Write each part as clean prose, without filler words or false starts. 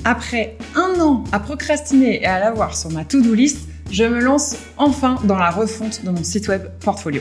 Après 1 an à procrastiner et à l'avoir sur ma to-do list, je me lance enfin dans la refonte de mon site web portfolio.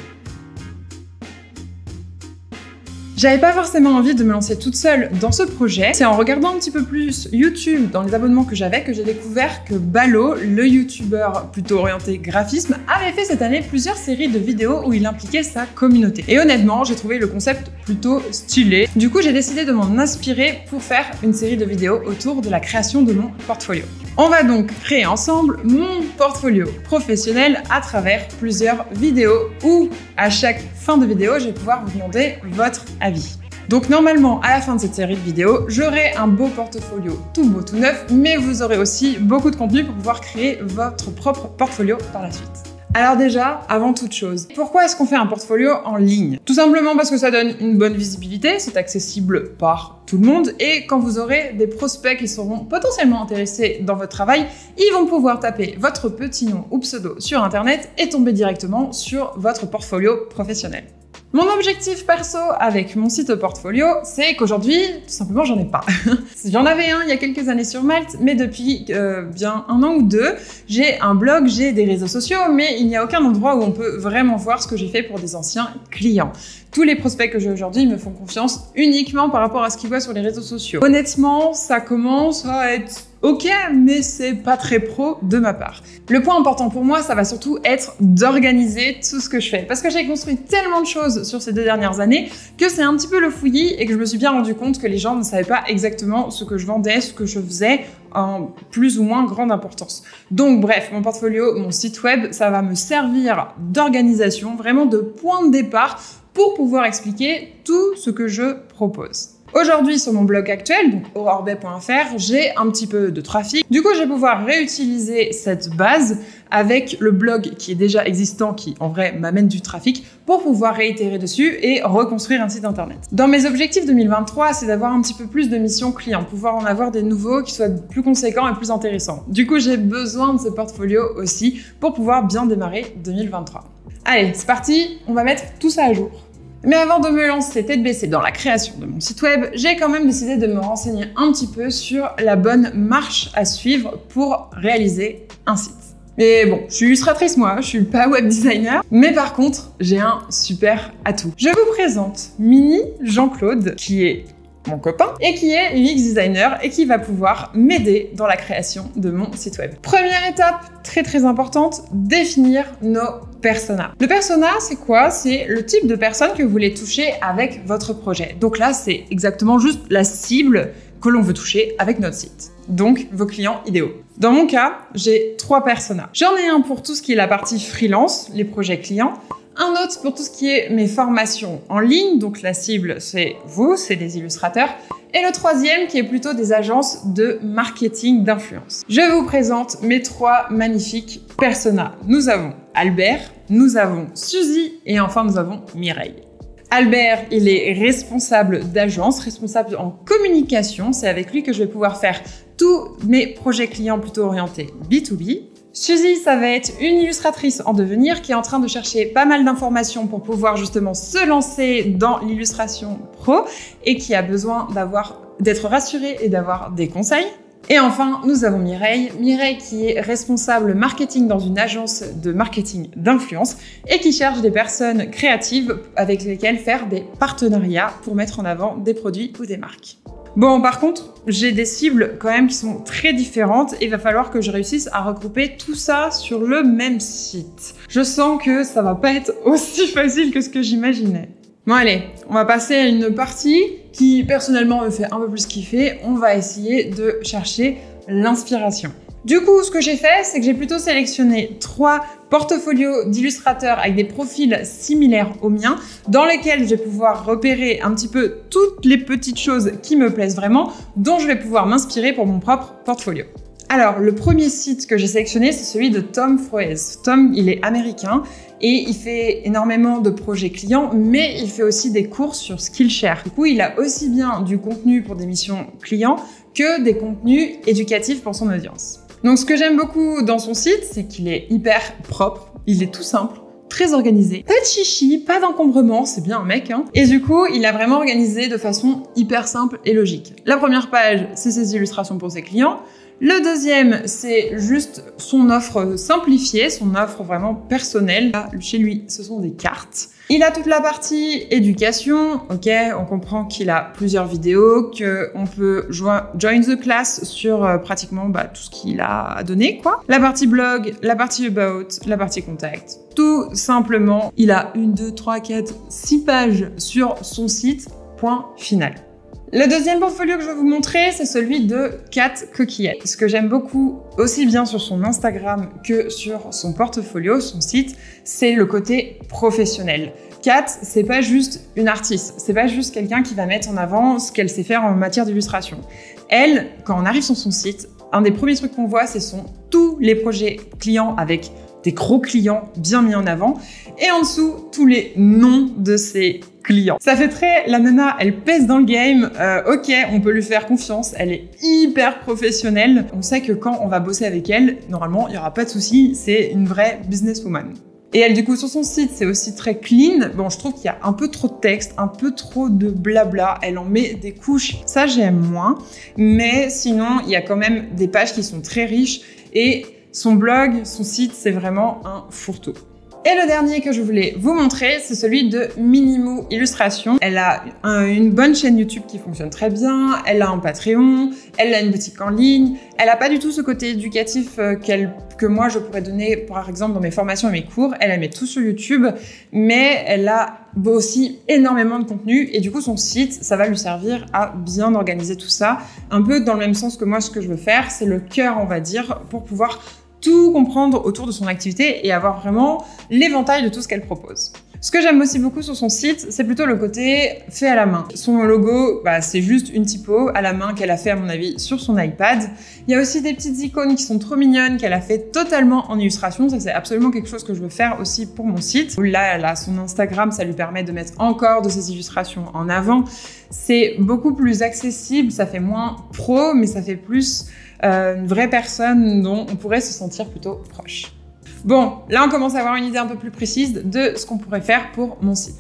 J'avais pas forcément envie de me lancer toute seule dans ce projet. C'est en regardant un petit peu plus YouTube dans les abonnements que j'avais que j'ai découvert que Balo, le youtubeur plutôt orienté graphisme, avait fait cette année plusieurs séries de vidéos où il impliquait sa communauté. Et honnêtement, j'ai trouvé le concept plutôt stylé. Du coup, j'ai décidé de m'en inspirer pour faire une série de vidéos autour de la création de mon portfolio. On va donc créer ensemble mon portfolio professionnel à travers plusieurs vidéos où, à chaque fin de vidéo, je vais pouvoir vous demander votre avis. Donc normalement, à la fin de cette série de vidéos, j'aurai un beau portfolio tout beau, tout neuf, mais vous aurez aussi beaucoup de contenu pour pouvoir créer votre propre portfolio par la suite. Alors déjà, avant toute chose, pourquoi est-ce qu'on fait un portfolio en ligne? Tout simplement parce que ça donne une bonne visibilité, c'est accessible par tout le monde, et quand vous aurez des prospects qui seront potentiellement intéressés dans votre travail, ils vont pouvoir taper votre petit nom ou pseudo sur internet et tomber directement sur votre portfolio professionnel. Mon objectif perso avec mon site portfolio, c'est qu'aujourd'hui, tout simplement, j'en ai pas. J'en avais un il y a quelques années sur Malte, mais depuis bien 1 an ou 2, j'ai un blog, j'ai des réseaux sociaux, mais il n'y a aucun endroit où on peut vraiment voir ce que j'ai fait pour des anciens clients. Tous les prospects que j'ai aujourd'hui me font confiance uniquement par rapport à ce qu'ils voient sur les réseaux sociaux. Honnêtement, ça commence à être ok, mais c'est pas très pro de ma part. Le point important pour moi, ça va surtout être d'organiser tout ce que je fais. Parce que j'ai construit tellement de choses sur ces 2 dernières années que c'est un petit peu le fouillis et que je me suis bien rendu compte que les gens ne savaient pas exactement ce que je vendais, ce que je faisais en plus ou moins grande importance. Donc bref, mon portfolio, mon site web, ça va me servir d'organisation, vraiment de point de départ pour pouvoir expliquer tout ce que je propose. Aujourd'hui, sur mon blog actuel, donc aurorebay.fr, j'ai un petit peu de trafic. Du coup, je vais pouvoir réutiliser cette base avec le blog qui est déjà existant, qui en vrai m'amène du trafic, pour pouvoir réitérer dessus et reconstruire un site internet. Dans mes objectifs 2023, c'est d'avoir un petit peu plus de missions clients, pouvoir en avoir des nouveaux qui soient plus conséquents et plus intéressants. Du coup, j'ai besoin de ce portfolio aussi pour pouvoir bien démarrer 2023. Allez, c'est parti, on va mettre tout ça à jour. Mais avant de me lancer tête baissée dans la création de mon site web, j'ai quand même décidé de me renseigner un petit peu sur la bonne marche à suivre pour réaliser un site. Mais bon, je suis illustratrice moi, je suis pas web designer, mais par contre, j'ai un super atout. Je vous présente Mini Jean-Claude, qui est mon copain, et qui est UX designer et qui va pouvoir m'aider dans la création de mon site web. Première étape, très importante, définir nos personas. Le persona, c'est quoi? C'est le type de personne que vous voulez toucher avec votre projet. Donc là, c'est exactement juste la cible que l'on veut toucher avec notre site. Donc, vos clients idéaux. Dans mon cas, j'ai 3 personas. J'en ai un pour tout ce qui est la partie freelance, les projets clients. Un autre pour tout ce qui est mes formations en ligne, donc la cible c'est vous, c'est des illustrateurs. Et le 3e qui est plutôt des agences de marketing d'influence. Je vous présente mes 3 magnifiques personas. Nous avons Albert, nous avons Suzy et enfin nous avons Mireille. Albert, il est responsable d'agence, responsable en communication. C'est avec lui que je vais pouvoir faire tous mes projets clients plutôt orientés B2B. Suzy, ça va être une illustratrice en devenir qui est en train de chercher pas mal d'informations pour pouvoir justement se lancer dans l'illustration pro et qui a besoin d'être rassurée et d'avoir des conseils. Et enfin, nous avons Mireille. Mireille qui est responsable marketing dans une agence de marketing d'influence et qui cherche des personnes créatives avec lesquelles faire des partenariats pour mettre en avant des produits ou des marques. Bon, par contre, j'ai des cibles quand même qui sont très différentes et il va falloir que je réussisse à regrouper tout ça sur le même site. Je sens que ça va pas être aussi facile que ce que j'imaginais. Bon allez, on va passer à une partie qui personnellement me fait un peu plus kiffer. On va essayer de chercher l'inspiration. Du coup, ce que j'ai fait, c'est que j'ai plutôt sélectionné 3 portfolios d'illustrateurs avec des profils similaires aux miens, dans lesquels je vais pouvoir repérer un petit peu toutes les petites choses qui me plaisent vraiment, dont je vais pouvoir m'inspirer pour mon propre portfolio. Alors, le premier site que j'ai sélectionné, c'est celui de Tom Froese. Tom, il est américain et il fait énormément de projets clients, mais il fait aussi des cours sur Skillshare. Du coup, il a aussi bien du contenu pour des missions clients que des contenus éducatifs pour son audience. Donc, ce que j'aime beaucoup dans son site, c'est qu'il est hyper propre, il est tout simple, très organisé. Pas de chichi, pas d'encombrement, c'est bien un mec, hein. Et du coup, il a vraiment organisé de façon hyper simple et logique. La première page, c'est ses illustrations pour ses clients. Le deuxième, c'est juste son offre simplifiée, son offre vraiment personnelle. Là, chez lui, ce sont des cartes. Il a toute la partie éducation, ok, on comprend qu'il a plusieurs vidéos, qu'on peut join the class sur pratiquement tout ce qu'il a à donner, quoi. La partie blog, la partie about, la partie contact. Tout simplement, il a 1, 2, 3, 4, 6 pages sur son site, point final. Le deuxième portfolio que je vais vous montrer, c'est celui de Kat Coquillette. Ce que j'aime beaucoup, aussi bien sur son Instagram que sur son portfolio, son site, c'est le côté professionnel. Kat, c'est pas juste une artiste, c'est pas juste quelqu'un qui va mettre en avant ce qu'elle sait faire en matière d'illustration. Elle, quand on arrive sur son site, un des premiers trucs qu'on voit, ce sont tous les projets clients avec des gros clients bien mis en avant, et en dessous, tous les noms de ces clients. Ça fait très, la nana, elle pèse dans le game, ok, on peut lui faire confiance, elle est hyper professionnelle. On sait que quand on va bosser avec elle, normalement, il n'y aura pas de souci, c'est une vraie businesswoman. Et elle, du coup, sur son site, c'est aussi très clean. Bon, je trouve qu'il y a un peu trop de texte, un peu trop de blabla. Elle en met des couches. Ça, j'aime moins. Mais sinon, il y a quand même des pages qui sont très riches. Et son blog, son site, c'est vraiment un fourre-tout. Et le dernier que je voulais vous montrer, c'est celui de Minimou Illustration. Elle a une bonne chaîne YouTube qui fonctionne très bien, elle a un Patreon, elle a une boutique en ligne, elle n'a pas du tout ce côté éducatif que moi je pourrais donner par exemple dans mes formations et mes cours. Elle met tout sur YouTube, mais elle a aussi énormément de contenu et du coup son site, ça va lui servir à bien organiser tout ça. Un peu dans le même sens que moi, ce que je veux faire, c'est le cœur, on va dire, pour pouvoir tout comprendre autour de son activité et avoir vraiment l'éventail de tout ce qu'elle propose. Ce que j'aime aussi beaucoup sur son site, c'est plutôt le côté fait à la main. Son logo, c'est juste une typo à la main qu'elle a fait à mon avis sur son iPad. Il y a aussi des petites icônes qui sont trop mignonnes qu'elle a fait totalement en illustration. Ça, c'est absolument quelque chose que je veux faire aussi pour mon site. Là, elle a son Instagram, ça lui permet de mettre encore de ses illustrations en avant. C'est beaucoup plus accessible, ça fait moins pro, mais ça fait plus une vraie personne dont on pourrait se sentir plutôt proche. Bon, là on commence à avoir une idée un peu plus précise de ce qu'on pourrait faire pour mon site.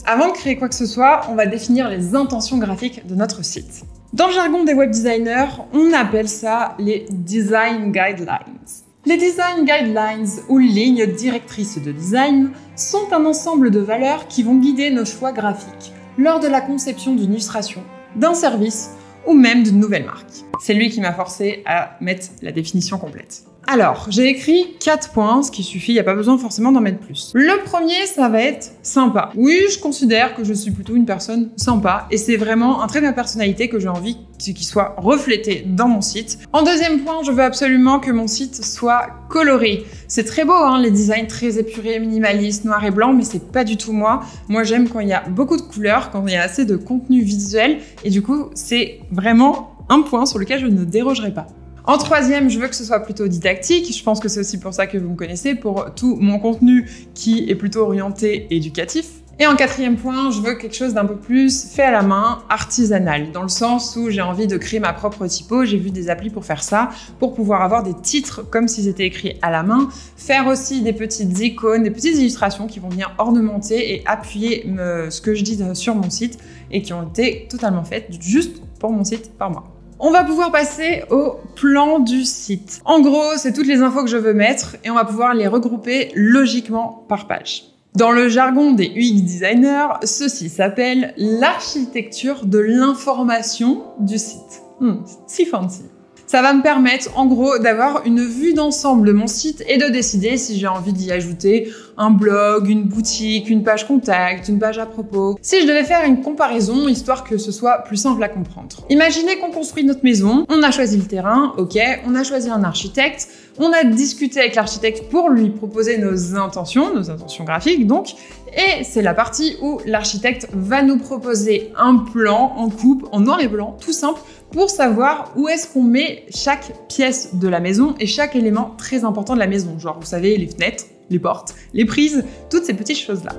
Avant de créer quoi que ce soit, on va définir les intentions graphiques de notre site. Dans le jargon des web designers, on appelle ça les design guidelines. Les design guidelines ou lignes directrices de design sont un ensemble de valeurs qui vont guider nos choix graphiques lors de la conception d'une illustration, d'un service ou même d'une nouvelle marque. C'est lui qui m'a forcé à mettre la définition complète. Alors, j'ai écrit 4 points, ce qui suffit, il n'y a pas besoin forcément d'en mettre plus. Le premier, ça va être sympa. Oui, je considère que je suis plutôt une personne sympa et c'est vraiment un trait de ma personnalité que j'ai envie qu'il soit reflété dans mon site. En deuxième point, je veux absolument que mon site soit coloré. C'est très beau, hein, les designs très épurés, minimalistes, noir et blanc, mais c'est pas du tout moi. Moi, j'aime quand il y a beaucoup de couleurs, quand il y a assez de contenu visuel et du coup, c'est vraiment un point sur lequel je ne dérogerai pas. En troisième, je veux que ce soit plutôt didactique. Je pense que c'est aussi pour ça que vous me connaissez, pour tout mon contenu qui est plutôt orienté éducatif. Et en quatrième point, je veux quelque chose d'un peu plus fait à la main, artisanal, dans le sens où j'ai envie de créer ma propre typo. J'ai vu des applis pour faire ça, pour pouvoir avoir des titres comme s'ils étaient écrits à la main, faire aussi des petites icônes, des petites illustrations qui vont venir ornementer et appuyer ce que je dis sur mon site et qui ont été totalement faites juste pour mon site par moi. On va pouvoir passer au plan du site. En gros, c'est toutes les infos que je veux mettre et on va pouvoir les regrouper logiquement par page. Dans le jargon des UX designers, ceci s'appelle l'architecture de l'information du site. Si fancy. Ça va me permettre, en gros, d'avoir une vue d'ensemble de mon site et de décider si j'ai envie d'y ajouter un blog, une boutique, une page contact, une page à propos. Si je devais faire une comparaison, histoire que ce soit plus simple à comprendre. Imaginez qu'on construit notre maison, on a choisi le terrain, ok, on a choisi un architecte, on a discuté avec l'architecte pour lui proposer nos intentions graphiques donc, et c'est la partie où l'architecte va nous proposer un plan en coupe, en noir et blanc, tout simple, pour savoir où est-ce qu'on met chaque pièce de la maison et chaque élément très important de la maison. Genre, vous savez, les fenêtres, les portes, les prises, toutes ces petites choses-là.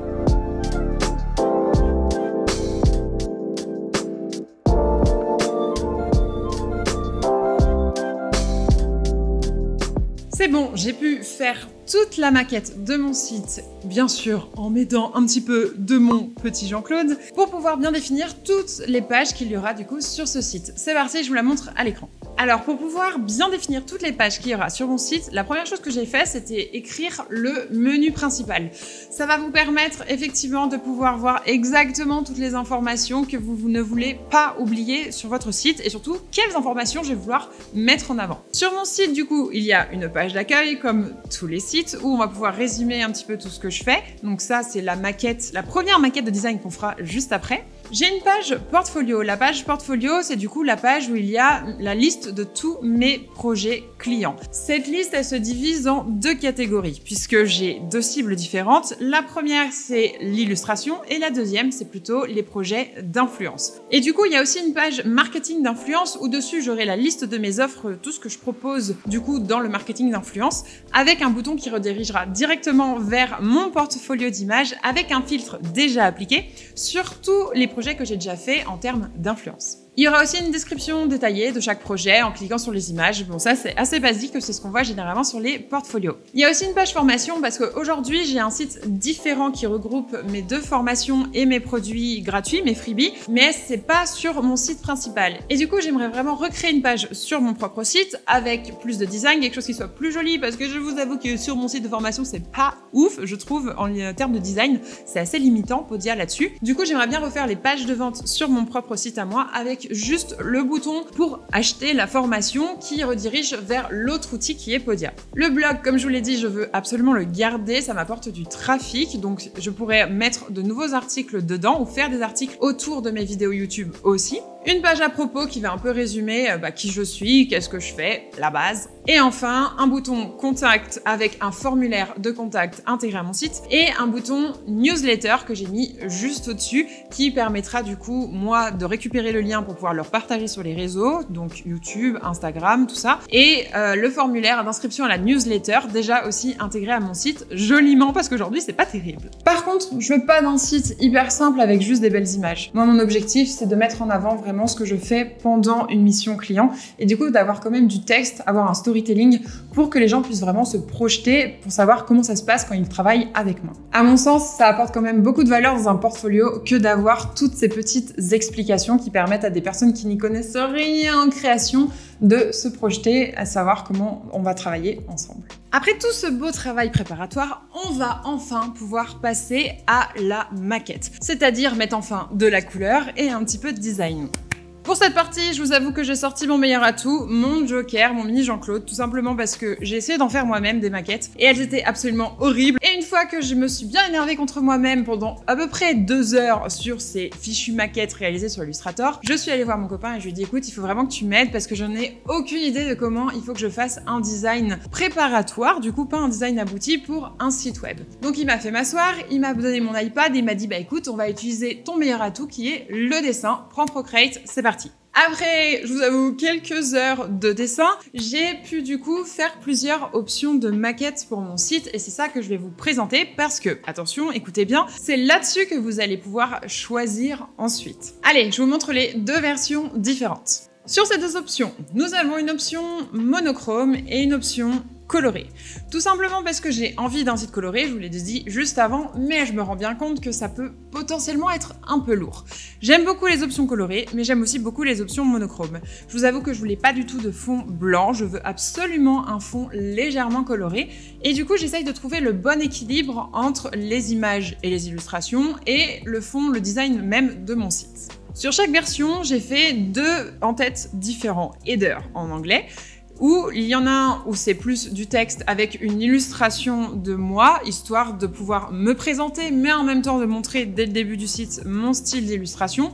C'est bon, j'ai pu faire toute la maquette de mon site, bien sûr en m'aidant un petit peu de mon petit Jean-Claude, pour pouvoir bien définir toutes les pages qu'il y aura du coup sur ce site. C'est parti, je vous la montre à l'écran. Alors pour pouvoir bien définir toutes les pages qu'il y aura sur mon site, la première chose que j'ai fait, c'était écrire le menu principal. Ça va vous permettre effectivement de pouvoir voir exactement toutes les informations que vous ne voulez pas oublier sur votre site et surtout quelles informations je vais vouloir mettre en avant. Sur mon site du coup, il y a une page d'accueil comme tous les sites où on va pouvoir résumer un petit peu tout ce que je fais. Donc ça c'est la maquette, la première maquette de design qu'on fera juste après. J'ai une page portfolio. La page portfolio, c'est du coup la page où il y a la liste de tous mes projets clients. Cette liste, elle se divise en deux catégories puisque j'ai deux cibles différentes. La première, c'est l'illustration et la deuxième, c'est plutôt les projets d'influence. Et du coup, il y a aussi une page marketing d'influence où dessus, j'aurai la liste de mes offres, tout ce que je propose du coup dans le marketing d'influence avec un bouton qui redirigera directement vers mon portfolio d'images avec un filtre déjà appliqué sur tous les projets que j'ai déjà fait en termes d'influence. Il y aura aussi une description détaillée de chaque projet en cliquant sur les images. Bon, ça c'est assez basique, c'est ce qu'on voit généralement sur les portfolios. Il y a aussi une page formation parce qu'aujourd'hui j'ai un site différent qui regroupe mes deux formations et mes produits gratuits, mes freebies, mais c'est pas sur mon site principal. Et du coup, j'aimerais vraiment recréer une page sur mon propre site avec plus de design, quelque chose qui soit plus joli parce que je vous avoue que sur mon site de formation, c'est pas ouf, je trouve, en termes de design, c'est assez limitant, Podia là-dessus. Du coup, j'aimerais bien refaire les pages de vente sur mon propre site à moi avec juste le bouton pour acheter la formation qui redirige vers l'autre outil qui est Podia. Le blog, comme je vous l'ai dit, je veux absolument le garder, ça m'apporte du trafic, donc je pourrais mettre de nouveaux articles dedans ou faire des articles autour de mes vidéos YouTube aussi. Une page à propos qui va un peu résumer qui je suis, qu'est-ce que je fais, la base. Et enfin, un bouton contact avec un formulaire de contact intégré à mon site et un bouton newsletter que j'ai mis juste au-dessus qui permettra du coup, moi, de récupérer le lien pour pouvoir le partager sur les réseaux, donc YouTube, Instagram, tout ça. Et le formulaire d'inscription à la newsletter, déjà aussi intégré à mon site, joliment, parce qu'aujourd'hui, c'est pas terrible. Par contre, je veux pas d'un site hyper simple avec juste des belles images. Moi, mon objectif, c'est de mettre en avant vraiment ce que je fais pendant une mission client et du coup d'avoir quand même du texte, avoir un storytelling pour que les gens puissent vraiment se projeter pour savoir comment ça se passe quand ils travaillent avec moi. À mon sens, ça apporte quand même beaucoup de valeur dans un portfolio que d'avoir toutes ces petites explications qui permettent à des personnes qui n'y connaissent rien en création de se projeter, à savoir comment on va travailler ensemble. Après tout ce beau travail préparatoire, on va enfin pouvoir passer à la maquette, c'est-à-dire mettre enfin de la couleur et un petit peu de design. Pour cette partie, je vous avoue que j'ai sorti mon meilleur atout, mon Joker, mon mini Jean-Claude, tout simplement parce que j'ai essayé d'en faire moi-même des maquettes et elles étaient absolument horribles. Et une fois que je me suis bien énervée contre moi-même pendant à peu près 2 heures sur ces fichues maquettes réalisées sur Illustrator, je suis allée voir mon copain et je lui ai dit écoute, il faut vraiment que tu m'aides parce que je n'ai aucune idée de comment il faut que je fasse un design préparatoire, du coup pas un design abouti pour un site web. Donc il m'a fait m'asseoir, il m'a donné mon iPad et il m'a dit bah écoute, on va utiliser ton meilleur atout qui est le dessin, prends Procreate, c'est parti. Après, je vous avoue, quelques heures de dessin, j'ai pu du coup faire plusieurs options de maquettes pour mon site et c'est ça que je vais vous présenter parce que, attention, écoutez bien, c'est là-dessus que vous allez pouvoir choisir ensuite. Allez, je vous montre les deux versions différentes. Sur ces deux options, nous avons une option monochrome et une option coloré. Tout simplement parce que j'ai envie d'un site coloré, je vous l'ai dit juste avant, mais je me rends bien compte que ça peut potentiellement être un peu lourd. J'aime beaucoup les options colorées, mais j'aime aussi beaucoup les options monochromes. Je vous avoue que je voulais pas du tout de fond blanc, je veux absolument un fond légèrement coloré, et du coup j'essaye de trouver le bon équilibre entre les images et les illustrations, et le fond, le design même de mon site. Sur chaque version, j'ai fait 2 en-têtes différents headers en anglais, où il y en a un où c'est plus du texte avec une illustration de moi, histoire de pouvoir me présenter, mais en même temps de montrer dès le début du site mon style d'illustration.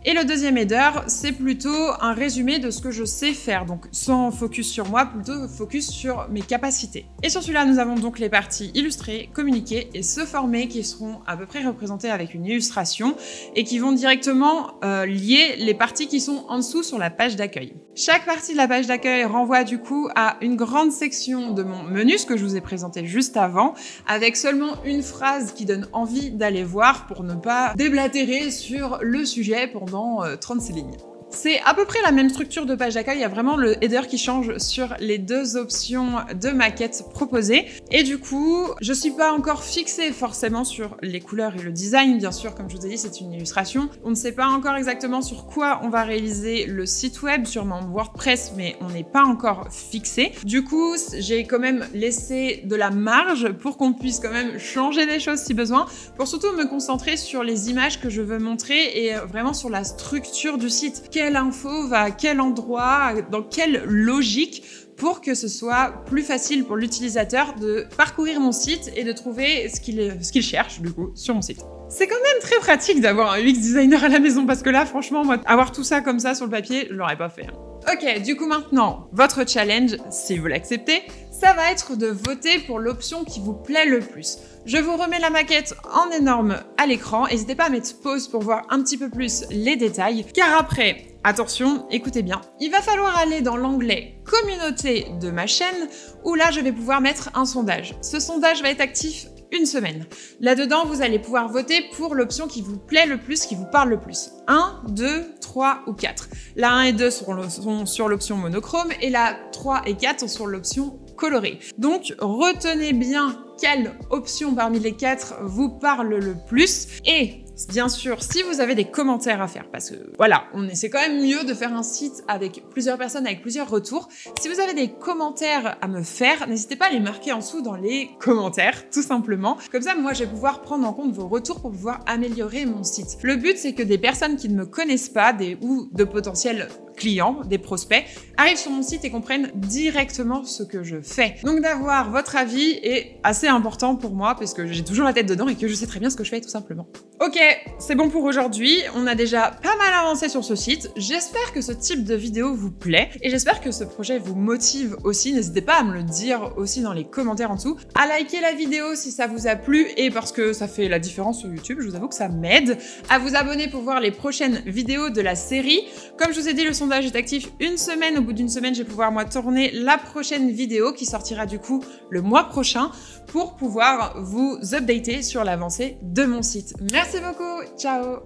Et le deuxième header, c'est plutôt un résumé de ce que je sais faire, donc sans focus sur moi, plutôt focus sur mes capacités. Et sur celui-là, nous avons donc les parties illustrer, communiquer et se former qui seront à peu près représentées avec une illustration et qui vont directement lier les parties qui sont en dessous sur la page d'accueil. Chaque partie de la page d'accueil renvoie du coup à une grande section de mon menu, ce que je vous ai présenté juste avant, avec seulement une phrase qui donne envie d'aller voir pour ne pas déblatérer sur le sujet pendant 36 lignes. C'est à peu près la même structure de page d'accueil, il y a vraiment le header qui change sur les deux options de maquette proposées. Et du coup, je suis pas encore fixée forcément sur les couleurs et le design, bien sûr, comme je vous ai dit, c'est une illustration. On ne sait pas encore exactement sur quoi on va réaliser le site web, sûrement WordPress, mais on n'est pas encore fixé. Du coup, j'ai quand même laissé de la marge pour qu'on puisse quand même changer des choses si besoin, pour surtout me concentrer sur les images que je veux montrer et vraiment sur la structure du site. Quelle info va à quel endroit, dans quelle logique, pour que ce soit plus facile pour l'utilisateur de parcourir mon site et de trouver ce qu'il cherche du coup sur mon site. C'est quand même très pratique d'avoir un UX designer à la maison parce que là, franchement, moi, avoir tout ça comme ça sur le papier, je l'aurais pas fait. Ok, du coup maintenant, votre challenge, si vous l'acceptez, ça va être de voter pour l'option qui vous plaît le plus. Je vous remets la maquette en énorme à l'écran. N'hésitez pas à mettre pause pour voir un petit peu plus les détails. Car après, attention, écoutez bien, il va falloir aller dans l'onglet communauté de ma chaîne où là, je vais pouvoir mettre un sondage. Ce sondage va être actif une semaine. Là-dedans, vous allez pouvoir voter pour l'option qui vous plaît le plus, qui vous parle le plus. 1, 2, 3 ou 4. La 1 et 2 sont sur l'option monochrome et la 3 et 4 sont sur l'option colorée. Donc, retenez bien quelle option parmi les 4 vous parle le plus et bien sûr, si vous avez des commentaires à faire, parce que voilà, c'est quand même mieux de faire un site avec plusieurs personnes, avec plusieurs retours. Si vous avez des commentaires à me faire, n'hésitez pas à les marquer en dessous dans les commentaires, tout simplement. Comme ça, moi, je vais pouvoir prendre en compte vos retours pour pouvoir améliorer mon site. Le but, c'est que des personnes qui ne me connaissent pas, ou de potentiels clients, des prospects, arrivent sur mon site et comprennent directement ce que je fais. Donc d'avoir votre avis est assez important pour moi parce que j'ai toujours la tête dedans et que je sais très bien ce que je fais tout simplement. Ok, c'est bon pour aujourd'hui. On a déjà pas mal avancé sur ce site. J'espère que ce type de vidéo vous plaît et j'espère que ce projet vous motive aussi. N'hésitez pas à me le dire aussi dans les commentaires en dessous. À liker la vidéo si ça vous a plu et parce que ça fait la différence sur YouTube, je vous avoue que ça m'aide. À vous abonner pour voir les prochaines vidéos de la série. Comme je vous ai dit, le sondage est actif une semaine. Au bout d'une semaine, je vais pouvoir moi tourner la prochaine vidéo qui sortira du coup le mois prochain pour pouvoir vous updater sur l'avancée de mon site. Merci beaucoup, ciao!